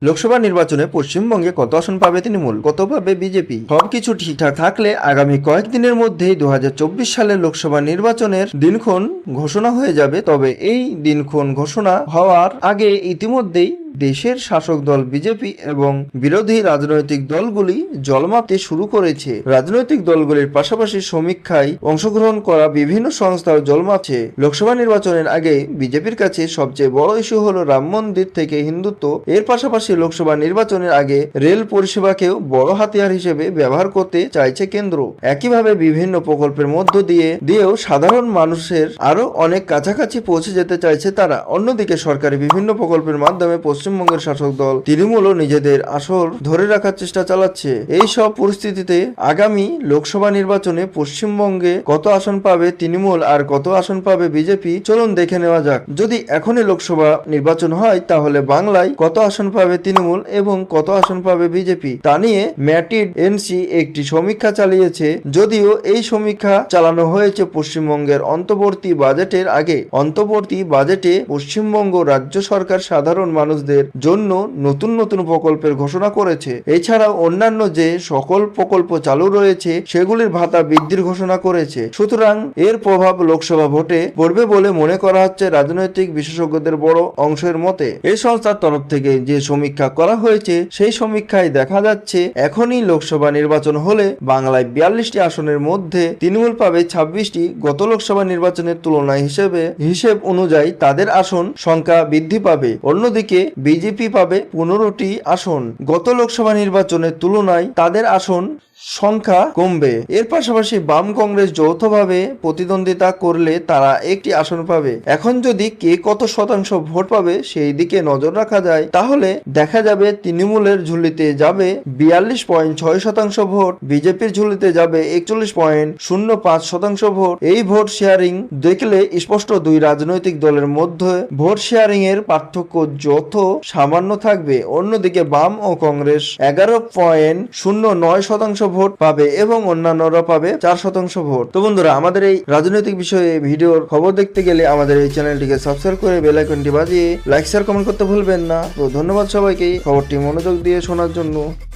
লোকসভা নির্বাচনে পশ্চিমবঙ্গে কত আসন পাবে তৃণমূল, কত পাবে বিজেপি? সবকিছু ঠিকঠাক থাকলে আগামী কয়েকদিনের মধ্যেই 2024 সালের লোকসভা নির্বাচনের দিনক্ষণ ঘোষণা হয়ে যাবে। তবে এই দিনক্ষণ ঘোষণা হওয়ার আগে ইতিমধ্যেই দেশের শাসক দল বিজেপি এবং বিরোধী রাজনৈতিক দলগুলি জল মাপতে শুরু করেছে। রাজনৈতিক দলগুলির পাশাপাশি সমীক্ষায় অংশগ্রহণ করা বিভিন্ন সংস্থাও জল মাপছে। লোকসভা নির্বাচনের আগে বিজেপির কাছে সবচেয়ে বড় ইস্যু হলো রাম মন্দির থেকে হিন্দুত্ব। এর পাশাপাশি লোকসভা নির্বাচনের আগে রেল পরিষেবাকেও বড় হাতিয়ার হিসেবে ব্যবহার করতে চাইছে কেন্দ্র। একইভাবে বিভিন্ন প্রকল্পের মধ্য দিয়েও সাধারণ মানুষের আরো অনেক কাছাকাছি পৌঁছে যেতে চাইছে তারা। অন্যদিকে সরকারি বিভিন্ন প্রকল্পের মাধ্যমে পশ্চিমবঙ্গের শাসক দল তৃণমূলও নিজেদের আসর ধরে রাখার চেষ্টা চালাচ্ছে। এই সব পরিস্থিতিতে আগামী লোকসভা নির্বাচনে পশ্চিমবঙ্গে কত আসন পাবে তৃণমূল আর কত আসন পাবে বিজেপি, চলুন দেখে নেওয়া যাক। যদি এখনই লোকসভা নির্বাচন হয় তাহলে বাংলায় কত আসন পাবে তৃণমূল এবং কত আসন পাবে বিজেপি তা নিয়ে ম্যাটিড এনসি একটি সমীক্ষা চালিয়েছে। যদিও এই সমীক্ষা চালানো হয়েছে পশ্চিমবঙ্গের অন্তর্বর্তী বাজেটের আগে। অন্তর্বর্তী বাজেটে পশ্চিমবঙ্গ রাজ্য সরকার সাধারণ মানুষদের জন্য নতুন নতুন প্রকল্পের ঘোষণা করেছে। এছাড়াও অন্যান্য যে সকল প্রকল্প চালু রয়েছে সেগুলির ভাতা বৃদ্ধির ঘোষণা করেছে। সুতরাং এর প্রভাব লোকসভা ভোটে পড়বে বলে মনে করা হচ্ছে রাজনৈতিক বিশেষজ্ঞদের বড় অংশের মতে। এই সংস্থার তরফ থেকে যে সমীক্ষা করা হয়েছে সেই সমীক্ষায় দেখা যাচ্ছে এখনই লোকসভা নির্বাচন হলে বাংলায় 42টি আসনের মধ্যে তৃণমূল পাবে 26টি। গত লোকসভা নির্বাচনের তুলনায় হিসেব অনুযায়ী তাদের আসন সংখ্যা বৃদ্ধি পাবে। অন্যদিকে বিজেপি পাবে 15টি আসন। গত লোকসভা নির্বাচনের তুলনায় তাদের আসন সংখ্যা কমবে। এর পাশাপাশি বাম কংগ্রেস যৌথভাবে প্রতিদ্বন্দ্বিতা করলে তারা একটি আসন পাবে। এখন যদি কে কত শতাংশ ভোট পাবে সেই দিকে নজর রাখা যায় তাহলে দেখা যাবে তৃণমূলের ঝুলিতে যাবে 42.6% ভোট, বিজেপির ঝুলিতে যাবে 41.05% ভোট। এই ভোট শেয়ারিং দেখলে স্পষ্ট দুই রাজনৈতিক দলের মধ্যে ভোট শেয়ারিং এর পার্থক্য যত সামান্য থাকবে। অন্যদিকে বাম ও কংগ্রেস 11.09% ভোট পাবে এবং অন্যান্যরা পাবে 4% ভোট। তো বন্ধুরা, আমাদের এই রাজনৈতিক বিষয়ে ভিডিওর খবর দেখতে গেলে আমাদের এই চ্যানেলটিকে সাবস্ক্রাইব করে বেল আইকনটি বাজিয়ে লাইক শেয়ার কমেন্ট করতে ভুলবেন না। তো ধন্যবাদ সবাইকে খবরটি মনোযোগ দিয়ে শোনার জন্য।